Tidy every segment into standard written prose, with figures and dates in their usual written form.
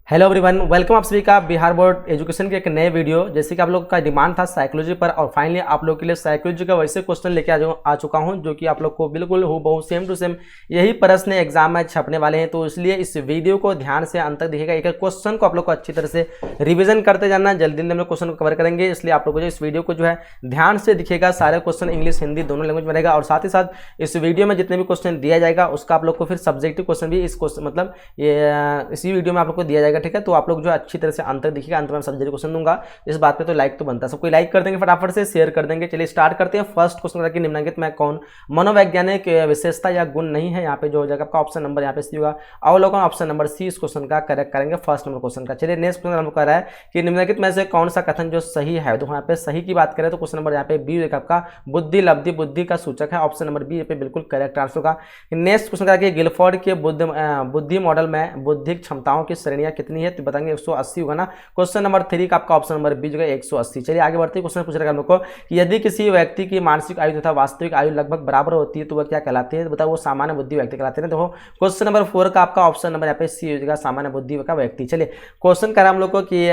Hello everyone, welcome आप सभी का बिहार बोर्ड एजुकेशन के एक नए वीडियो। जैसे कि आप लोग का डिमांड था साइकोलॉजी पर, और फाइनली आप लोग के लिए साइकोलॉजी का वैसे क्वेश्चन लेके आ चुका हूं जो कि आप लोग को बिल्कुल हूबहू सेम टू सेम यही प्रश्न एग्जाम में छपने वाले हैं। तो इसलिए इस वीडियो को ध्यान से अंत तक देखिएगा। एक एक क्वेश्चन को आप लोग को अच्छी तरह से रिविजन करते जाना। जल्दी हम लोग क्वेश्चन को कवर करेंगे, इसलिए आप लोग को इस वीडियो को जो है ध्यान से दिखेगा। सारे क्वेश्चन इंग्लिश हिंदी दोनों लैंग्वेज में रहेगा, और साथ ही साथ इस वीडियो में जितने भी क्वेश्चन दिया जाएगा उसका आप लोग को फिर सब्जेक्टिव क्वेश्चन भी इस क्वेश्चन मतलब इसी वीडियो में आप लोग को दिया जाएगा। ठीक है, तो आप लोग जो अच्छी तरह से अंत तक देखिएगा। अंत में मैं सब्जेक्ट क्वेश्चन दूंगा। इस बात पे तो लाइक तो बनता है, सबको लाइक कर देंगे, फटाफट से शेयर कर देंगे। चलिए स्टार्ट करते हैं। फर्स्ट क्वेश्चन कि निम्नलिखित में कौन मनोवैज्ञानिक विशेषता या गुण नहीं है। यहाँ पे जो हो जाएगा आपका ऑप्शन नंबर यहाँ पे सी होगा अवलोकन। ऑप्शन नंबर सी इस क्वेश्चन का करेक्ट करेंगे फर्स्ट नंबर क्वेश्चन का। चलिए नेक्स्ट क्वेश्चन हमको कह रहा है कि निम्नलिखित में से कौन सा कथन जो सही है। तो यहाँ पे सही की बात करें तो क्वेश्चन नंबर यहाँ पे बी होगा आपका बुद्धि लब्धि बुद्धि का सूचक है। ऑप्शन नंबर बी पे बिल्कुल करेक्ट आंसर होगा। नेक्स्ट क्वेश्चन का गिलफोर्ड के बुद्धि मॉडल में बौद्धिक क्षमताओं की श्रेणियां कितनी है। तो बताएंगे 180 होगा ना। क्वेश्चन नंबर 3 का आपका ऑप्शन नंबर बी जो है 180। चलिए आगे बढ़ते हैं। क्वेश्चन पूछ रहा है हम लोग को कि यदि किसी व्यक्ति की मानसिक आयु तथा वास्तविक आयु लगभग बराबर होती है तो वह क्या कहलाते हैं। बताओ वो सामान्य बुद्धि व्यक्ति कहलाते हैं। देखो क्वेश्चन नंबर 4 का आपका ऑप्शन नंबर यहाँ पे सी हो जाएगा सामान्य बुद्धि का व्यक्ति। चलिए क्वेश्चन कर हम लोग को कि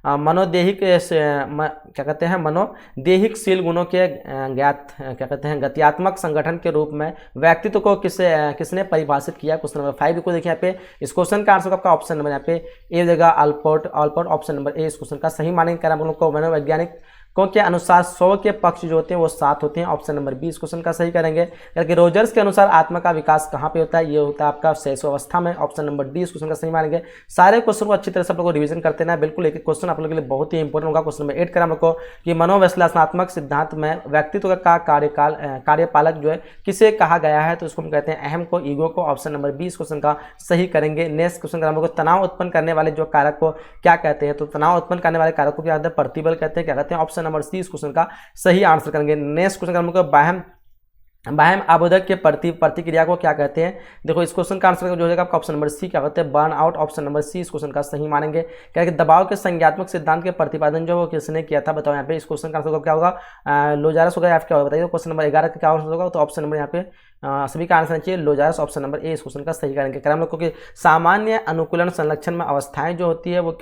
मनोदेहिक क्या कहते हैं मनोदेहिकशील गुणों के ज्ञात क्या कहते हैं गत्यात्मक संगठन के रूप में व्यक्तित्व को किसने परिभाषित किया। क्वेश्चन नंबर 5 को देखिए यहाँ पे। इस क्वेश्चन का आंसर आपका ऑप्शन नंबर यहाँ पे ए देगा अल्पोर्ट। ऑप्शन नंबर ए इस क्वेश्चन का सही मानेंगे। हम लोग को मनोवैज्ञानिक के अनुसार 100 के पक्ष जो होते हैं वो 7 होते हैं। ऑप्शन नंबर बी इस क्वेश्चन का सही करेंगे। क्योंकि रोजर्स के अनुसार आत्मा का विकास कहाँ पे होता है, ये होता है आपका शैशवावस्था में। ऑप्शन नंबर डी इस क्वेश्चन का सही मानेंगे। सारे क्वेश्चन को अच्छी तरह से आप लोग को रिवीजन करते हैं। बिल्कुल एक क्वेश्चन आप लोग के लिए बहुत ही इंपॉर्टेंट होगा। क्वेश्चन नंबर 8 का हम लोग को कि मनोविश्लेषणात्मक सिद्धांत में व्यक्तित्व का कार्यपालक जो है किसे कहा गया है। तो इसको हम कहते हैं अहम को, ईगो को। ऑप्शन नंबर बी इस क्वेश्चन का सही करेंगे। नेक्स्ट क्वेश्चन का हम लोग को तनाव उत्पन्न करने वाले जो कारक को क्या कहते हैं। तो तनाव उत्पन्न करने वाले कारक को क्या कहते हैं, प्रतिबल कहते हैं। क्या कहते हैं, ऑप्शन नंबर सी इस क्वेश्चन का सही आंसर करेंगे। नेक्स्ट क्वेश्चन हम लोग बाह्य आबोधक के प्रतिक्रिया को क्या कहते हैं। देखो इस क्वेश्चन का आंसर जो हो जाएगा आपका ऑप्शन नंबर सी क्या कहते हैं, burn out. Option number C इस क्वेश्चन का सही मानेंगे। क्या कि दबाव के संज्ञात्मक सिद्धांत के प्रतिपादन जो वो किसने किया था। बताओ यहाँ पे इस क्वेश्चन का आंसर क्या होगा, लोजारस होगा या क्या होगा बताइए। क्वेश्चन नंबर 11 का क्या आंसर होगा। तो ऑप्शन नंबर यहाँ पे सभी का आंसर चाहिए लोजारस। ऑप्शन नंबर ए इस क्वेश्चन का सही करेंगे। हम लोग को कि सामान्य अनुकूलन संरक्षण में अवस्थाएं जो होती है वो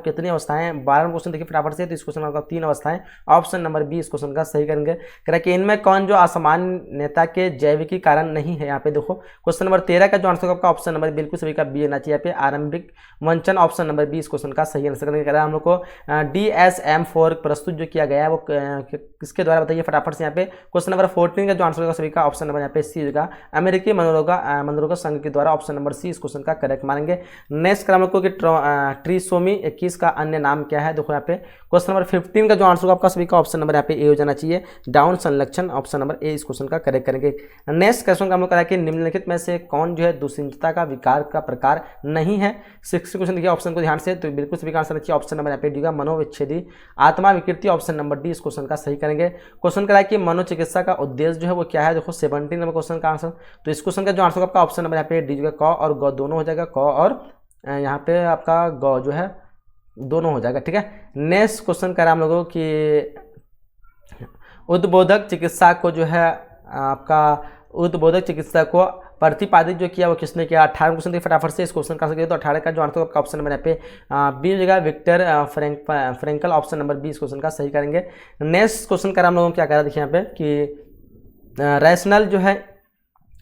कितनी अवस्थाएं। 12 क्वेश्चन देखिए फटाफट से। तो इस क्वेश्चन का 3 अवस्थाएं। ऑप्शन नंबर बी इस क्वेश्चन का सही करेंगे। कि इनमें कौन जो असामान्यता के जैविकी कारण नहीं है। यहाँ पे देखो क्वेश्चन नंबर 13 का जो आंसर होगा आपका ऑप्शन नंबर बिल्कुल सभी का बी होना चाहिए। यहाँ पे आरंभिक वंचन। ऑप्शन नंबर बी इस क्वेश्चन का सही आंसर करेंगे। हम लोग को DSM-4 प्रस्तुत जो किया गया है वो किसके द्वारा बताइए फटाफट से। यहाँ पे क्वेश्चन नंबर 14 का जो आंसर होगा सभी का ऑप्शन नंबर यहाँ पे सी होगा अमेरिकी मनोरोग संघ के द्वारा। ऑप्शन नंबर सी इस क्वेश्चन का करेक्ट मानेंगे। नेक्स्ट क्रम को कि ट्रिसोमी 21 का अन्य नाम क्या है। देखो यहाँ पे क्वेश्चन नंबर 15 का जो आंसर होगा आपका सभी का ऑप्शन नंबर यहाँ पे ए हो जाना चाहिए, डाउन संलक्षण। ऑप्शन नंबर ए इस क्वेश्चन का करेक्ट करेंगे। नेक्स्ट क्वेश्चन का हम लोग करा कि निम्नलिखित में से कौन जो है दुश्चिंतता का विकार का प्रकार नहीं है। 6 क्वेश्चन देखिए ऑप्शन को ध्यान से। तो बिल्कुल सभी का आंसर चाहिए ऑप्शन नंबर यहाँ पे डी का मनोविच्छेदी आत्मा विकृति। ऑप्शन नंबर डी इस क्वेश्चन का सही करेंगे। क्वेश्चन करा कि मनोचिकित्सा का उद्देश्य जो है वो क्या है। देखो 17 नंबर क्वेश्चन का आंसर। तो इस क्वेश्चन का जो आंसर आपका ऑप्शन नंबर यहाँ पे डी जो है क और ग दोनों हो जाएगा। क और यहाँ पे आपका ग जो है दोनों हो जाएगा। ठीक है, नेक्स्ट क्वेश्चन करा हम लोगों की उद्बोधक चिकित्सा को जो है आपका उद्बोधक चिकित्सा को प्रतिपादित जो किया वो किसने किया। 18 क्वेश्चन देखिए फटाफट से। इस क्वेश्चन का आंसर तो 18 का जो आंसर आपका ऑप्शन नंबर यहाँ पे बी हो जाएगा Viktor Frankl. Option number B इस क्वेश्चन का सही करेंगे। नेक्स्ट क्वेश्चन करा हम लोगों को क्या करा देखिए यहाँ पे कि रैशनल जो है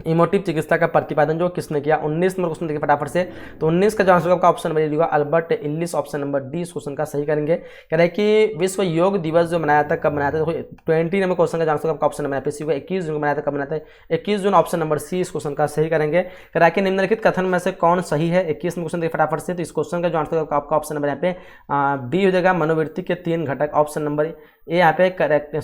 इमोटिव चिकित्सा का प्रतिपादन जो किसने किया। 19 नंबर क्वेश्चन देखिए फटाफट से। तो 19 का जो आंसर आपका ऑप्शन नंबर होगा अल्बर्ट इल्लिस। ऑप्शन नंबर डी इस क्वेश्चन का सही करेंगे। कह रहे हैं कि विश्व योग दिवस जो मनाया था कब मनाया था। देखो 20 नंबर क्वेश्चन का आंसर आपका ऑप्शन नंबर यहाँ पे सी होगा 21 जून को मनाया था। कब मनाया था, 21 जून। ऑप्शन नंबर सी इस क्वेश्चन का सही करेंगे। कह रहा है कि निम्नलिखित कथन में से कौन सही है। 21 नंबर क्वेश्चन देखिए फटाफट से। तो इस क्वेश्चन का जो आंसर आपका ऑप्शन नंबर यहाँ पे बी हो जाएगा मनोवृत्ति के 3 घटक। ऑप्शन नंबर ए यहाँ पे करेक्ट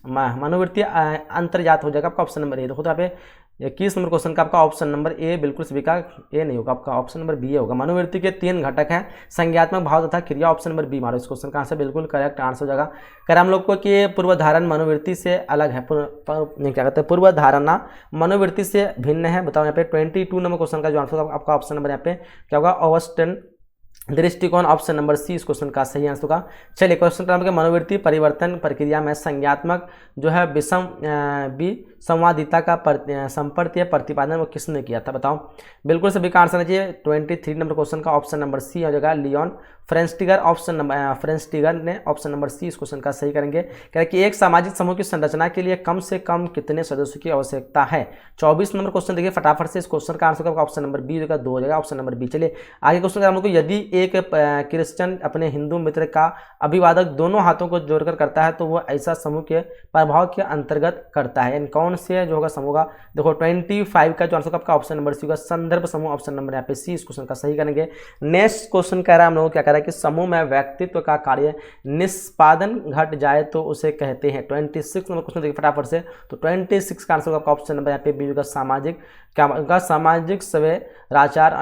मनोवृत्ति अंतर्जात हो जाएगा आपका ऑप्शन नंबर ए। देखो तो यहाँ पे 21 नंबर क्वेश्चन का आपका ऑप्शन नंबर ए बिल्कुल सभी का ए नहीं होगा, आपका ऑप्शन नंबर बी होगा। मनोवृत्ति के 3 घटक हैं, संज्ञात्मक भाव तथा क्रिया। ऑप्शन नंबर बी मारो इस क्वेश्चन का आंसर बिल्कुल करेक्ट आंसर हो जाएगा। कर हम लोग को कि पूर्वधारण मनोवृत्ति से अलग है, नहीं क्या कहते हैं पूर्वधारणा मनोवृत्ति से भिन्न है। बताओ यहाँ पे 22 नंबर क्वेश्चन का जो आंसर आपका ऑप्शन नंबर यहाँ पे क्या होगा ऑगस्टिन दृष्टिकोण ऑप्शन नंबर सी इस क्वेश्चन का सही आंसर होगा। चलिए क्वेश्चन का नाम मनोवृत्ति परिवर्तन प्रक्रिया में संज्ञात्मक जो है विसंवादिता का संपर्तीय प्रतिपादन वो किसने किया था बताओ। बिल्कुल सभी का आंसर चाहिए 23 नंबर क्वेश्चन का ऑप्शन नंबर सी हो जाएगा लियोन फ्रेंस्टिगर फ्रेंस्टिगर ने ऑप्शन नंबर सी इस क्वेश्चन का सही करेंगे। कह रहे कि एक सामाजिक समूह की संरचना के लिए कम से कम कितने सदस्यों की आवश्यकता है। 24 नंबर क्वेश्चन देखिए फटाफट से इस क्वेश्चन का आंसर होगा ऑप्शन नंबर बी हो जाएगा 2 हो जाएगा ऑप्शन नंबर बी। चलिए आगे क्वेश्चन हम लोग को यदि एक क्रिश्चियन अपने हिंदू मित्र का अभिवादक दोनों हाथों को जोड़कर करता है तो वह ऐसा समूह के प्रभाव के अंतर्गत करता है। कौन से जो होगा समूह का देखो 25 का जो आंसर आपका ऑप्शन नंबर सी होगा संदर्भ समूह ऑप्शन नंबर यहाँ पे सी इस क्वेश्चन का सही करेंगे। नेक्स्ट क्वेश्चन कह रहा है हम लोग क्या कह रहा है कि समूह में व्यक्तित्व का कार्य निष्पादन घट जाए तो उसे कहते हैं। 26 नंबर क्वेश्चन देखिए फटाफट से तो 26 का आंसर आपका ऑप्शन नंबर यहाँ पे बी होगा सामाजिक क्या होगा सामाजिक सवैयाचार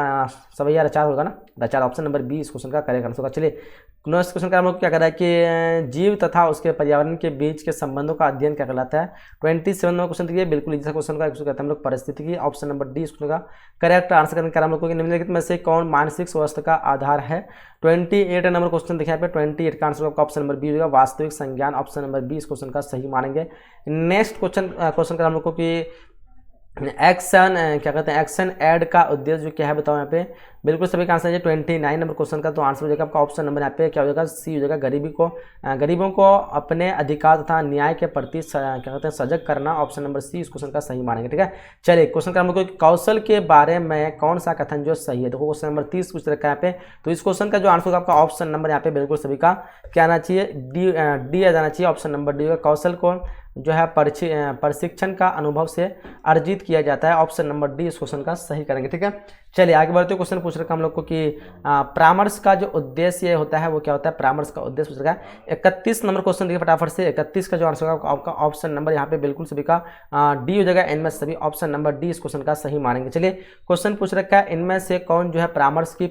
होगा ना रचार ऑप्शन नंबर बी इस क्वेश्चन का करेक्ट आंसर होगा। चलिए नेक्स्ट क्वेश्चन का हम लोग क्या कर रहा है कि जीव तथा उसके पर्यावरण के बीच के संबंधों का अध्ययन क्या कहलाता है। 27 नंबर क्वेश्चन देखिए बिल्कुल इसी क्वेश्चन का कहते हैं हम लोग परिस्थिति ऑप्शन नंबर डी इस क्वेश्चन का करेक्ट आंसर करने का हम लोग को निम्नलिखित में से कौन मानसिक स्वास्थ्य का आधार है। 28 नंबर क्वेश्चन देखिए यहाँ पे 28 का आंसर आपका ऑप्शन नंबर बी होगा वास्तविक संज्ञान ऑप्शन नंबर बी इस क्वेश्चन का सही मानेंगे। नेक्स्ट क्वेश्चन का हम लोग को कि एक्शन क्या कहते हैं एक्शन ऐड का उद्देश्य जो क्या है बताओ यहाँ पे। बिल्कुल सभी का आंसर है 29 नंबर क्वेश्चन का तो आंसर हो जाएगा आपका ऑप्शन नंबर यहाँ पे क्या हो जाएगा सी हो जाएगा गरीबों को अपने अधिकार तथा न्याय के प्रति क्या कहते हैं सजग करना ऑप्शन नंबर सी इस क्वेश्चन का सही मानेंगे। ठीक है चलिए क्वेश्चन का हम लोग कौशल के बारे में कौन सा कथन जो सही है। देखो क्वेश्चन नंबर 30 पूछ रखा है यहाँ पे तो इस क्वेश्चन का जो आंसर होगा आपका ऑप्शन नंबर यहाँ पे बिल्कुल सभी का क्या आना चाहिए डी आ जाना चाहिए ऑप्शन नंबर डी होगा। कौशल को जो है प्रशिक्षण का अनुभव से अर्जित किया जाता है ऑप्शन नंबर डी इस क्वेश्चन का सही करेंगे। ठीक है चलिए आगे बढ़ते हुए क्वेश्चन पूछ रखा हम लोग को कि परामर्श का जो उद्देश्य होता है वो क्या होता है। परामर्श का उद्देश्य पूछ रखा है 31 नंबर क्वेश्चन देखिए फटाफट से 31 का जो आंसर होगा आपका ऑप्शन नंबर यहाँ पे बिल्कुल सभी का डी हो जाएगा। इनमें सभी ऑप्शन नंबर डी इस क्वेश्चन का सही मानेंगे। चलिए क्वेश्चन पूछ रखा है इनमें से कौन जो है परामर्श की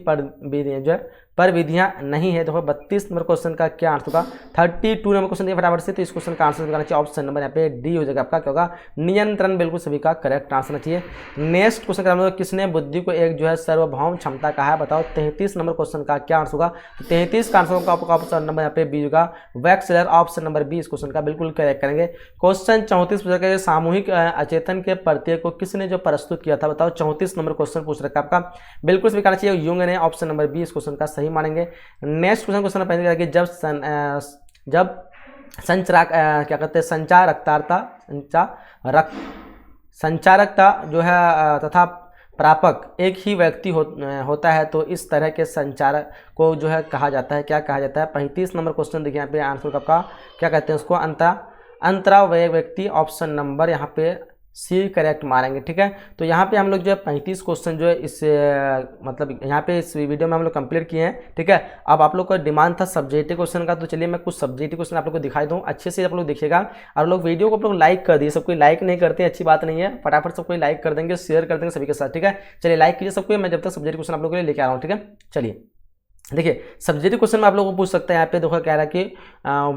पर विधियां नहीं है। देखो 32 नंबर क्वेश्चन का क्या आंसर होगा 32 नंबर क्वेश्चन देखिए फटाफट से तो इस क्वेश्चन का आंसर करना चाहिए ऑप्शन नंबर यहाँ पे डी हो जाएगा आपका क्या होगा नियंत्रण बिल्कुल सभी का करेक्ट आंसर चाहिए। नेक्स्ट क्वेश्चन का किसने बुद्धि को एक जो है सार्वभौम क्षमता कहा है बताओ। 33 नंबर क्वेश्चन का क्या आंसर होगा 33 का आंसर होगा आपका ऑप्शन नंबर यहाँ पे बी होगा वैक्सलर ऑप्शन नंबर बी इस क्वेश्चन का बिल्कुल करेक्ट करेंगे। क्वेश्चन 34 पूछ रखा है सामूहिक अचेतन के प्रत्यय को किसने जो प्रस्तुत किया था बताओ। 34 नंबर क्वेश्चन पूछ रखा है आपका बिल्कुल सभी कहना चाहिए युंग ने ऑप्शन नंबर बी इस क्वेश्चन का सही मानेंगे। नेक्स्ट क्वेश्चन पहले कि जब क्या कहते हैं संचारकता जो है तथा प्रापक एक ही व्यक्ति होता है तो इस तरह के संचारक को जो है कहा जाता है क्या कहा जाता है। 35 नंबर क्वेश्चन देखिए यहाँ पे आंसर आपका क्या कहते हैं उसको अंतरावयव व्यक्ति ऑप्शन नंबर यहाँ पे सी करेक्ट मारेंगे। ठीक है तो यहाँ पे हम लोग जो है 35 क्वेश्चन जो है इस मतलब यहाँ पे इस वीडियो में हम लोग कंप्लीट किए हैं। ठीक है अब आप लोग का डिमांड था सब्जेक्टिव क्वेश्चन का तो चलिए मैं कुछ सब्जेक्टिव क्वेश्चन आप लोग को दिखाई दूँ अच्छे से आप लोग देखिएगा। और लोग वीडियो को आप लोग लाइक कर दिए सब कोई लाइक नहीं करते अच्छी बात नहीं है फटाफट सब कोई लाइक कर देंगे शेयर कर देंगे सभी के साथ। ठीक है चलिए लाइक कीजिए सबको मैं जब तक सब्जेक्टिव क्वेश्चन आप लोगों के लिए लेके आ रहा हूँ। ठीक है चलिए देखिए सब्जेक्टिव क्वेश्चन में आप लोगों को पूछ सकते हैं यहाँ पे देखो कह रहा है कि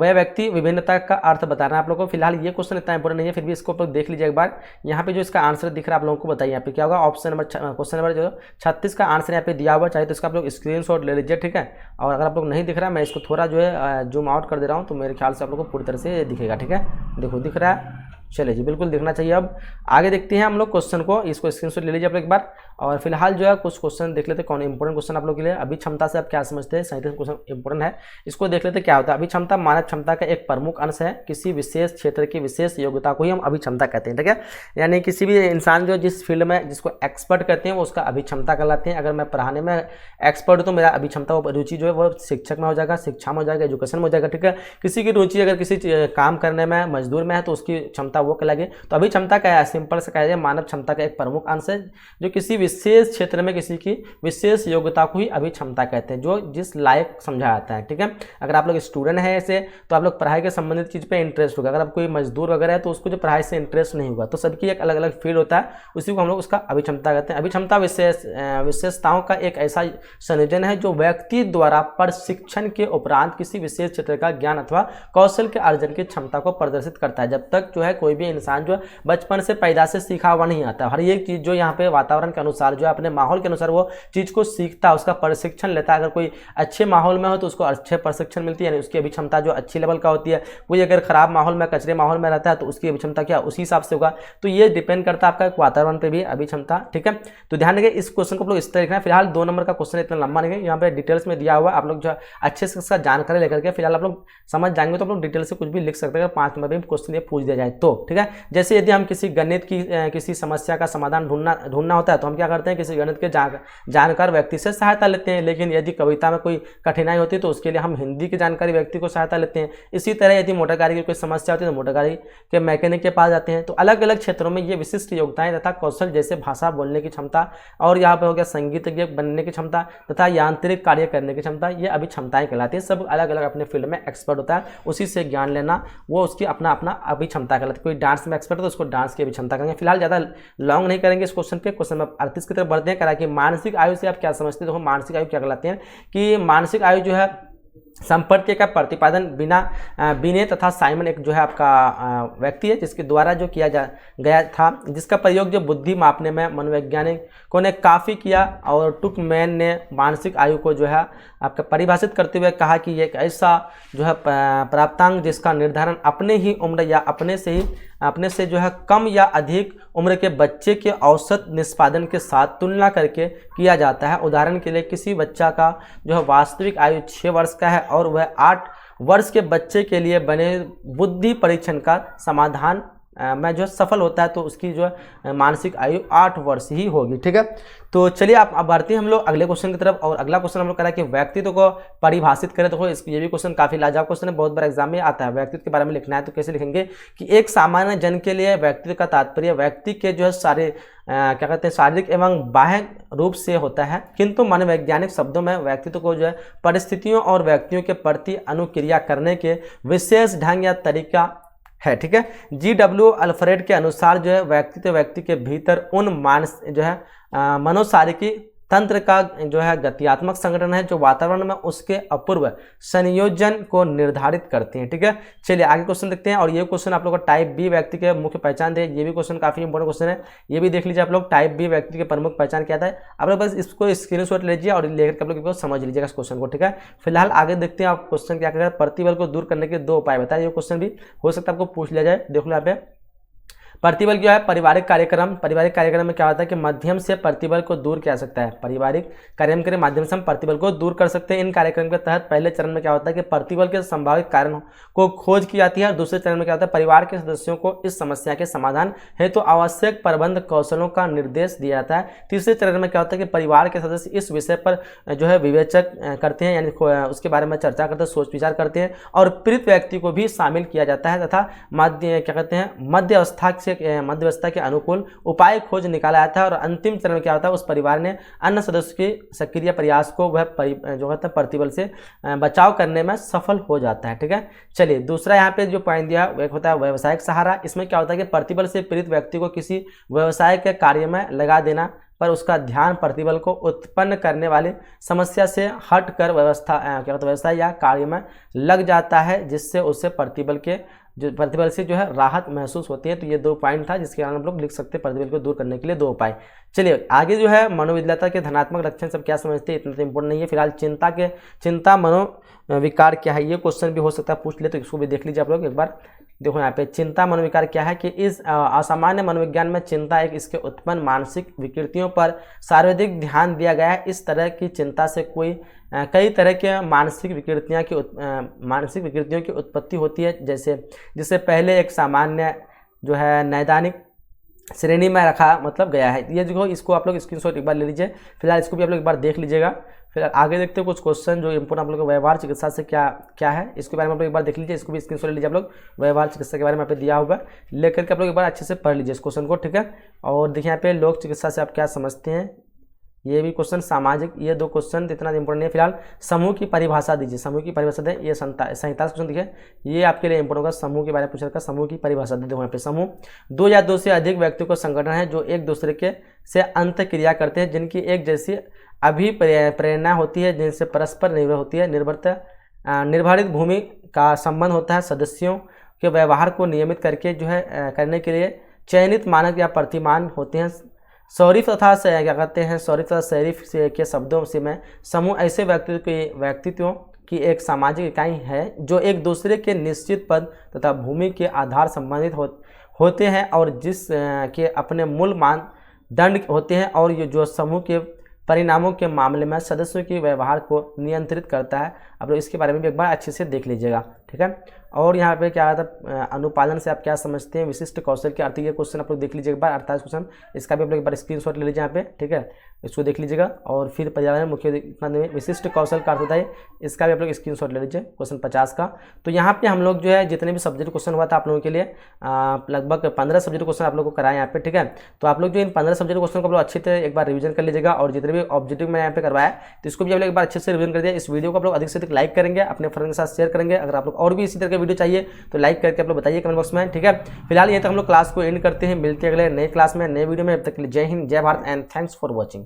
वह व्यक्ति विभिन्नता का अर्थ बता रहा है आप लोगों को। फिलहाल ये क्वेश्चन इतना इंपॉर्टेंट नहीं है फिर भी इसको आप लोग देख लीजिए एक बार। यहाँ पे जो इसका आंसर दिख रहा है आप लोगों को बताइए यहाँ पे क्या होगा ऑप्शन नंबर क्वेश्चन नंबर जो 36 का आंसर यहाँ पे दिया हुआ चाहे तो इसका आप लोग स्क्रीनशॉट ले लीजिए। ठीक है और अगर आप लोग नहीं दिख रहा मैं इसको थोड़ा जो है जूम आउट कर दे रहा हूँ तो मेरे ख्याल से आप लोग को पूरी तरह से दिखेगा। ठीक है देखो दिख रहा है चलिए जी बिल्कुल दिखना चाहिए। अब आगे देखते हैं हम लोग क्वेश्चन को इसको स्क्रीनशॉट ले लीजिए आप लोग एक बार। और फिलहाल जो है कुछ क्वेश्चन देख लेते हैं कौन इंपॉर्टेंट क्वेश्चन आप लोग के लिए। अभी क्षमता से आप क्या समझते हैं 37 क्वेश्चन इंपॉर्टेंट है इसको देख लेते हैं क्या होता है। अभी क्षमता मानव क्षमता का एक प्रमुख अंश है किसी विशेष क्षेत्र की विशेष योग्यता को ही हम अभी क्षमता कहते हैं। ठीक है यानी किसी भी इंसान जो जिस फील्ड में जिसको एक्सपर्ट कहते हैं वो उसका अभी क्षमता कहलाते हैं। अगर मैं पढ़ाने में एक्सपर्ट हूँ तो मेरा अभी क्षमता रुचि जो है वो शिक्षक में हो जाएगा शिक्षा में हो जाएगा एजुकेशन में हो जाएगा। ठीक है किसी की रुचि अगर किसी काम करने में मजदूर में है तो उसकी क्षमता वो कहलाएगी। तो अभी क्षमता क्या है सिंपल से कहा जाए मानव क्षमता का एक प्रमुख अंश है जो किसी विशेष क्षेत्र में किसी की विशेष योग्यता को ही अभी क्षमता कहते हैं जो जिस लायक समझा जाता है। ठीक है अगर आप लोग स्टूडेंट है ऐसे तो आप लोग पढ़ाई के संबंधित चीज़ पे इंटरेस्ट होगा। अगर आप कोई मजदूर वगैरह है तो उसको जो पढ़ाई से इंटरेस्ट नहीं होगा। तो सबकी एक अलग अलग फील्ड होता है उसी को हम लोग उसका अभी क्षमता कहते हैं। अभी क्षमता विशेषताओं का एक ऐसा संयोजन है जो व्यक्ति द्वारा प्रशिक्षण के उपरांत किसी विशेष क्षेत्र का ज्ञान अथवा कौशल के अर्जन की क्षमता को प्रदर्शित करता है। जब तक जो है कोई भी इंसान जो बचपन से पैदा से सीखा हुआ नहीं आता हर एक चीज़ जो यहाँ पे वातावरण के अनुसार अनुसार जो है अपने माहौल के अनुसार वो चीज़ को सीखता है, उसका प्रशिक्षण लेता है। अगर कोई अच्छे माहौल में हो तो उसको अच्छे प्रशिक्षण मिलती है, यानी उसकी अभिक्षमता जो अच्छी लेवल का होती है। कोई अगर खराब माहौल में, कचरे माहौल में रहता है तो उसकी अभिक्षमता क्या उसी हिसाब से होगा। तो ये डिपेंड करता है आपका वातावरण पे भी अभिक्षमता, ठीक है। तो ध्यान रखिए इस क्वेश्चन को आप लोग इस तरह लिखना है। फिलहाल 2 नंबर का क्वेश्चन इतना लंबा नहीं है, यहाँ पे डिटेल्स में दिया हुआ, आप लोग जो अच्छे से इसका जानकारी लेकर के फिलहाल आप लोग समझ जाएंगे तो आप लोग डिटेल से कुछ भी लिख सकते हैं। 5 नंबर में क्वेश्चन ये पूछ दिया जाए तो, ठीक है। जैसे यदि हम किसी गणित की किसी समस्या का समाधान ढूंढना होता है तो हम क्या करते हैं, किसी गणित के जानकार व्यक्ति से सहायता लेते हैं। लेकिन यदि कविता में कोई कठिनाई होती है तो उसके लिए हम हिंदी के जानकारी व्यक्ति को सहायता लेते हैं। इसी तरह यदि मोटर गाड़ी की कोई समस्या होती है तो मोटर गाड़ी के मैकेनिक के पास जाते हैं। तो अलग अलग क्षेत्रों में ये विशिष्ट योग्यताएं तथा कौशल, जैसे भाषा बोलने की क्षमता, और यहाँ पे हो गया संगीतज्ञ बनने की क्षमता तथा यांत्रिक कार्य करने की क्षमता, ये अभी क्षमताएं कहलाती है। सब अलग अलग अपने फील्ड में एक्सपर्ट होता है, उसी से ज्ञान लेना वो उसकी अपना अपना अभी क्षमता कहलाती है। कोई डांस में एक्सपर्ट है तो उसको डांस की अभी क्षमता करेंगे। फिलहाल ज़्यादा लॉन्ग नहीं करेंगे इस क्वेश्चन पे। क्वेश्चन नंबर 38 की तरफ बढ़ते हैं। करा कि मानसिक आयु से आप क्या समझते हैं। देखो मानसिक आयु क्या कहलाते हैं कि मानसिक आयु जो है संपर्क का प्रतिपादन बिने तथा साइमन एक जो है आपका व्यक्ति है जिसके द्वारा जो किया गया था, जिसका प्रयोग जो बुद्धि मापने में मनोवैज्ञानिकों ने काफ़ी किया। और टुकमैन ने मानसिक आयु को जो है आपका परिभाषित करते हुए कहा कि ये एक ऐसा जो है प्राप्तांक जिसका निर्धारण अपने ही उम्र या अपने से जो है कम या अधिक उम्र के बच्चे के औसत निष्पादन के साथ तुलना करके किया जाता है। उदाहरण के लिए किसी बच्चा का जो है वास्तविक आयु 6 वर्ष का है और वह 8 वर्ष के बच्चे के लिए बने बुद्धि परीक्षण का समाधान में जो सफल होता है तो उसकी जो है मानसिक आयु 8 वर्ष ही होगी, ठीक है। तो चलिए अब बढ़ते हैं हम लोग अगले क्वेश्चन की तरफ। और अगला क्वेश्चन हम लोग करा कि व्यक्तित्व को परिभाषित करें। तो ये भी क्वेश्चन काफ़ी लाजवाब क्वेश्चन है, बहुत बार एग्जाम में आता है। व्यक्तित्व के बारे में लिखना है तो कैसे लिखेंगे कि एक सामान्य जन के लिए व्यक्तित्व का तात्पर्य व्यक्ति के जो है सारे क्या कहते हैं शारीरिक एवं बाह्य रूप से होता है, किंतु मनोवैज्ञानिक शब्दों में व्यक्तित्व को जो है परिस्थितियों और व्यक्तियों के प्रति अनुक्रिया करने के विशेष ढंग या तरीका है, ठीक है। G.W. अल्फ्रेड के अनुसार जो है व्यक्तित्व व्यक्ति के भीतर उन मनोशारीरिकी तंत्र का जो है गतियात्मक संगठन है जो वातावरण में उसके अपूर्व संयोजन को निर्धारित करते हैं, ठीक है। चलिए आगे क्वेश्चन देखते हैं। और ये क्वेश्चन आप लोग का टाइप बी व्यक्ति के मुख्य पहचान दे, ये भी क्वेश्चन काफी इंपॉर्टेंट क्वेश्चन है, ये भी देख लीजिए आप लोग। टाइप बी व्यक्ति के प्रमुख पहचान क्या था, आप लोग बस इसको स्क्रीनशॉट लीजिए और लेकर आप लोग समझ लीजिएगा इस क्वेश्चन को, ठीक है। फिलहाल आगे देखते हैं आप क्वेश्चन क्या करेगा। प्रतिबल को दूर करने के 2 उपाय बताए। ये क्वेश्चन भी हो सकता है आपको पूछ लिया जाए। देख लो यहाँ पे प्रतिबल क्या है, पारिवारिक कार्यक्रम में क्या होता है कि माध्यम से प्रतिबल को दूर किया जा सकता है। पारिवारिक कार्यक्रम के माध्यम से हम प्रतिबल को दूर कर सकते हैं। इन कार्यक्रम के तहत पहले चरण में क्या होता है कि प्रतिबल के संभावित कारण को खोज की जाती है और दूसरे चरण में क्या होता है परिवार के सदस्यों को इस समस्या के समाधान हेतु आवश्यक प्रबंध कौशलों का निर्देश दिया जाता है। तीसरे चरण में क्या होता है कि परिवार के सदस्य इस विषय पर जो है विवेचक करते हैं, यानी उसके बारे में चर्चा करते हैं, सोच विचार करते हैं और पीड़ित व्यक्ति को भी शामिल किया जाता है तथा मध्यवस्था के अनुकूल उपाय खोज निकाला जाता है। और अंतिम चरण में क्या होता है उस परिवार ने अन्य सदस्य के सक्रिय प्रयास को वह जो है प्रतिबल से बचाव करने में सफल हो जाता है, ठीक है। चलिए दूसरा यहाँ पे जो पॉइंट दिया एक होता है व्यवसायिक सहारा। इसमें क्या होता है कि प्रतिबल से पीड़ित व्यक्ति को किसी व्यवसाय के कार्य में लगा देना पर उसका ध्यान प्रतिबल को उत्पन्न करने वाली समस्या से हटकर व्यवसाय या कार्य में लग जाता है, जिससे उसे प्रतिबल से जो है राहत महसूस होती है। तो ये 2 पॉइंट था जिसके कारण हम लोग लिख सकते हैं प्रतिबल को दूर करने के लिए 2 उपाय। चलिए आगे जो है मनोविद्यालता के धनात्मक लक्षण सब क्या समझते हैं, इतना तो इंपॉर्टेंट नहीं है। फिलहाल चिंता मनोविकार क्या है, ये क्वेश्चन भी हो सकता है पूछ ले, तो इसको भी देख लीजिए आप लोग एक बार। देखो यहाँ पे चिंता मनोविकार क्या है कि इस असामान्य मनोविज्ञान में चिंता एक इसके उत्पन्न मानसिक विकृतियों पर सर्वाधिक ध्यान दिया गया है। इस तरह की चिंता से कई तरह के मानसिक विकृतियों की उत्पत्ति होती है, जिससे पहले एक सामान्य जो है नैदानिक श्रेणी में रखा गया है। ये देखो इसको आप लोग स्क्रीनशॉट एक बार ले लीजिए। फिलहाल इसको भी आप लोग एक बार देख लीजिएगा। फिर आगे देखते हैं कुछ क्वेश्चन जो इंपोर्टेंट आप लोग को व्यवहार चिकित्सा से क्या है, इसके बारे में आप लोग एक बार देख लीजिए। इसको भी स्क्रीनशॉट ले लीजिए आप लोग। व्यवहार चिकित्सा के बारे में यहाँ पे दिया हुआ लेकर के आप लोग एक बार अच्छे से पढ़ लीजिए इस क्वेश्चन को, ठीक है। और देखिए यहाँ पे लोक चिकित्सा से आप क्या समझते हैं, ये भी क्वेश्चन। सामाजिक, ये 2 क्वेश्चन इतना इंपॉर्टेंट नहीं है। फिलहाल समूह की परिभाषा दीजिए, समूह की परिभाषा दें। ये 47 क्वेश्चन देखिए, ये आपके लिए इंपॉर्टेंट होगा। समूह के बारे में पूछा जाएगा, समूह की परिभाषा दे दो यहाँ पे। समूह 2 या 2 से अधिक व्यक्तियों का संगठन है जो एक दूसरे के से अंत क्रिया करते हैं, जिनकी एक जैसी प्रेरणा होती है, जिनसे परस्पर निर्भर होती है, निर्धारित भूमि का संबंध होता है। सदस्यों के व्यवहार को नियमित करके जो है करने के लिए चयनित मानक या प्रतिमान होते हैं। शरीफ तथा क्या कहते हैं, शरीफ तथा शरीफ के शब्दों से में समूह ऐसे व्यक्तित्वों की एक सामाजिक इकाई है जो एक दूसरे के निश्चित पद तथा भूमि के आधार संबंधित होते हैं और जिस के अपने मूल मानदंड होते हैं, और ये जो समूह के परिणामों के मामले में सदस्यों के व्यवहार को नियंत्रित करता है। आप लोग इसके बारे में भी एक बार अच्छे से देख लीजिएगा, ठीक है। और यहाँ पे क्या आता है, अनुपालन से आप क्या समझते हैं, विशिष्ट कौशल के अर्थ, ये क्वेश्चन आप लोग देख लीजिए एक बार, 48 क्वेश्चन, इसका भी आप लोग एक बार स्क्रीनशॉट ले लीजिए यहाँ पे, ठीक है, इसको देख लीजिएगा। और फिर पर्यावरण मुख्य में विशिष्ट कौशल का अर्थ होता है, इसका भी आप लोग स्क्रीनशॉट ले लीजिए, क्वेश्चन 50 का। तो यहाँ पे हम लोग जो है जितने भी सब्जेक्ट क्वेश्चन हुआ था आप लोगों के लिए लगभग 15 सब्जेक्ट क्वेश्चन आप लोग को कराए यहाँ पे, ठीक है। तो आप लोग जो इन 15 सब्जेक्ट क्वेश्चन को आप लोग अच्छे से एक बार रिवीजन कर लीजिएगा, और जितने भी ऑब्जेक्टिव मैंने यहाँ पे करवाया तो इसको भी आप लोग एक बार अच्छे से रिवीजन कर दिया। इस वीडियो को आप लोग अधिक से अधिक लाइक करेंगे, अपने फ्रेंड के साथ शेयर करेंगे। अगर आप लोग और भी इसी तरह के वीडियो चाहिए तो लाइक करके आप लोग बताइए कमेंट बॉक्स में, ठीक है। फिलहाल ये तक हम लोग क्लास को एंड करते हैं, मिलते हैं अगले नए क्लास में नए वीडियो में। अब तक के लिए जय हिंद, जय Bharat and thanks for watching.